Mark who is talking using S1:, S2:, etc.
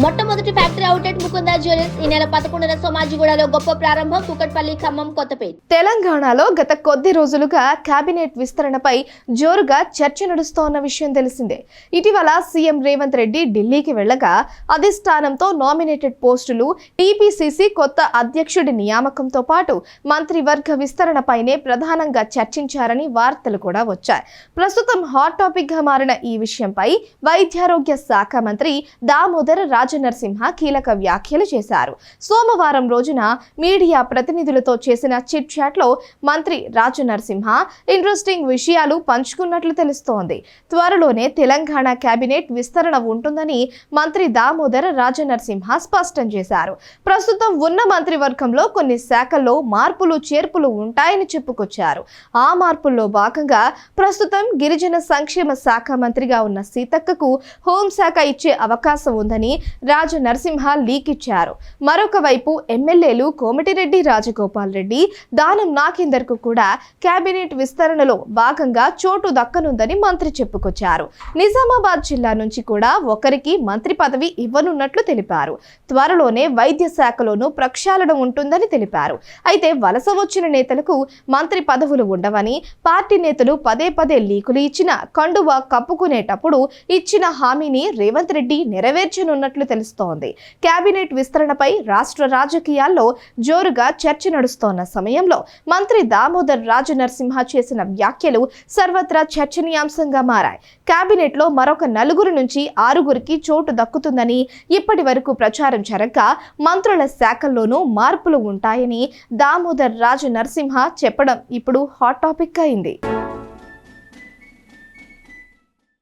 S1: మొట్టమొదటి factory outlet Mukunda jewellers ఈ నెల 11న సోమాజిగూడలో గొప్ప ప్రారంభం. కూకట్పల్లి, ఖమ్మం, కొత్తపేట.
S2: తెలంగాణలో గత కొద్ది రోజులుగా కేబినెట్ విస్తరణపై జోరుగా చర్చ నడుస్తోన్న విషయం తెలిసిందే. ఇటీవల సీఎం రేవంత్ రెడ్డి ఢిల్లీకి వెళ్లగా అధిష్టానంతో నామినేటెడ్ పోస్టులు, టీపీసీసీ కొత్త అధ్యక్షుడి నియామకంతో పాటు మంత్రివర్గ విస్తరణపైనే ప్రధానంగా చర్చించారని వార్తలు కూడా వచ్చాయి. ప్రస్తుతం హాట్ టాపిక్ గా మారిన ఈ విషయంపై వైద్యారోగ్య శాఖ మంత్రి దామోదర రాజనరసింహ కీలక వ్యాఖ్యలు చేశారు. సోమవారం రోజున మీడియా ప్రతినిధులతో చేసిన చిట్ చాట్ లో మంత్రి రాజనరసింహ ఇంట్రెస్టింగ్ విషయాలు పంచుకున్నట్లు తెలుస్తోంది. త్వరలోనే తెలంగాణ కేబినెట్ విస్తరణ ఉంటుందని మంత్రి దామోదర రాజనరసింహ స్పష్టం చేశారు. ప్రస్తుతం ఉన్న మంత్రివర్గంలో కొన్ని శాఖల్లో మార్పులు చేర్పులు ఉంటాయని చెప్పుకొచ్చారు. ఆ మార్పుల్లో భాగంగా ప్రస్తుతం గిరిజన సంక్షేమ శాఖ మంత్రిగా ఉన్న సీతక్కకు హోంశాఖ ఇచ్చే అవకాశం ఉందని రాజనరసింహ లీక్ ఇచ్చారు. మరొక వైపు ఎమ్మెల్యేలు కోమటిరెడ్డి రాజగోపాల్ రెడ్డి, దానం నాగేందర్ కు కూడా కేబినెట్ విస్తరణలో భాగంగా చోటు దక్కనుందని మంత్రి చెప్పుకొచ్చారు. నిజామాబాద్ జిల్లా నుంచి కూడా ఒకరికి మంత్రి పదవి ఇవ్వనున్నట్లు తెలిపారు. త్వరలోనే వైద్య శాఖలోనూ ప్రక్షాళన ఉంటుందని తెలిపారు. అయితే వలస వచ్చిన నేతలకు మంత్రి పదవులు ఉండవని, పార్టీ నేతలు పదే పదే లీకులు ఇచ్చిన కండువా కప్పుకునేటప్పుడు ఇచ్చిన హామీని రేవంత్ రెడ్డి నెరవేర్చనున్నట్లు తెలుస్తోంది. కేబినెట్ విస్తరణపై రాష్ట్ర రాజకీయాల్లో జోరుగా చర్చ నడుస్తోన్న సమయంలో మంత్రి దామోదర్ రాజనరసింహ చేసిన వ్యాఖ్యలు సర్వత్రా చర్చనీయాంశంగా మారాయి. కేబినెట్ లో మరొక 4 నుంచి 6 చోటు దక్కుతుందని ఇప్పటి వరకు ప్రచారం జరగగా మంత్రుల శాఖల్లోనూ మార్పులు ఉంటాయని దామోదర్ రాజనరసింహ చెప్పడం ఇప్పుడు హాట్ టాపిక్ అయింది.